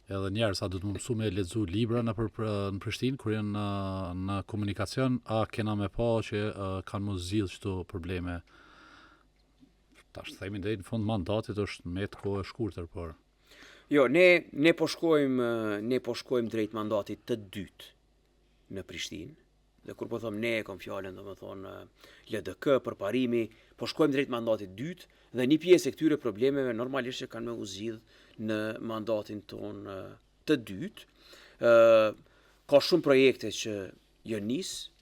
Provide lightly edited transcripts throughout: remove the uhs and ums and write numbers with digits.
edhe njerë sa du të më mësu me lexu libra në Prishtinë, kur janë në komunikacion, a kena me pa që kanë mu zgjidh çto probleme. Tash themi deri në fund mandatit është me të kohë e shkurtër, por Jo, ne po shkojmë drejt mandatit të dytë në Prishtinë. Dhe kur po them ne e kam fjalën domethënë LDK, përparimi, po shkojmë drejt mandatit dytë dhe një pjesë e këtyre problemeve normalisht që kanë me u zgjidh në mandatin ton të dytë. Ka shumë projekte që janë nis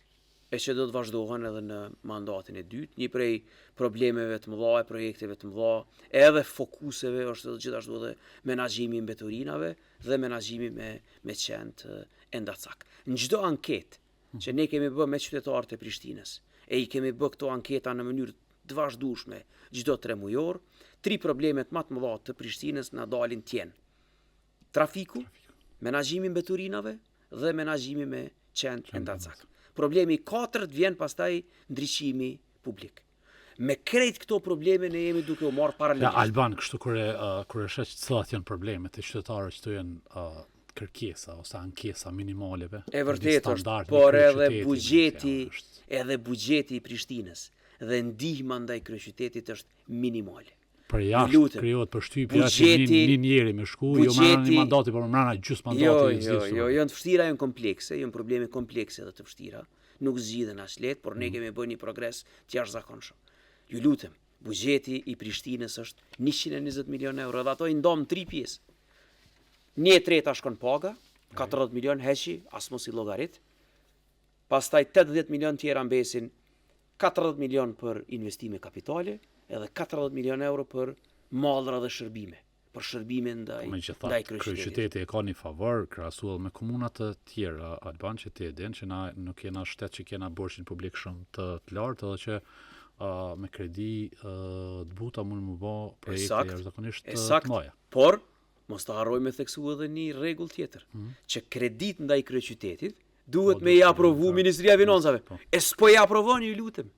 e që do të vazhdohen edhe në mandatin e dytë. Një prej problemeve të mëdha, projekteve të mëdha, edhe fokuseve është gjithashtu edhe menaxhimi i mbeturinave dhe menaxhimi me qend e ndacak. Në çdo anketë që ne kemi bërë me qytetarët e Prishtinës, e i kemi bërë këto anketa në mënyrë të vazhdueshme çdo 3 mujor, 3 problemet më të mëdha të Prishtinës na dalin tjenë: trafiku, menaxhimi i mbeturinave dhe menaxhimi me qend e ndacak. Problemi i 4 vjen pastaj ndriçimi publik. Me krejt këto probleme ne jemi duke u marrë paralelisht. Ja, Alban, kështu kur e sheq cilat janë problemet e qytetarëve që të janë kërkesa ose ankesa minimaleve. E vërtet është, por edhe buxheti i Prishtinës dhe ndihma ndaj kryeqytetit është minimale. Për jashtë krijohet përshtypja që një njeri me shku, jo marrën një mandati, por marrën gjysmë mandati. Jo, janë të vështira, janë komplekse, janë probleme komplekse dhe të vështira. Nuk zgjidhen as lehtë, por ne kemi bërë një progres të jashtëzakonshëm. Ju lutem, buxheti i Prishtinës është 120 milion euro dhe ato i ndom 3 pjesë. 1/3 shkon paga, 40 milion heqi, as mos i llogarit. Pastaj 80 milion tjera mbesin, 40 milion për investime kapitale, edhe 40 milion euro për mallra dhe shërbime, për shërbime ndaj kryeqyteti e ka një favor krahasuar me komunat të tjera, Alban, që ti e din që na nuk jena shtet që kena borxhin publik shumë të lartë, edhe që me kredi të buta mund më bë projekte jashtëzakonisht të mëdha. Por mos të harrojmë të theksu edhe një rregull tjetër, që kredit ndaj kryeqytetit duhet me i aprovu Ministria e Financave. E s'po i aprovon, ju lutem.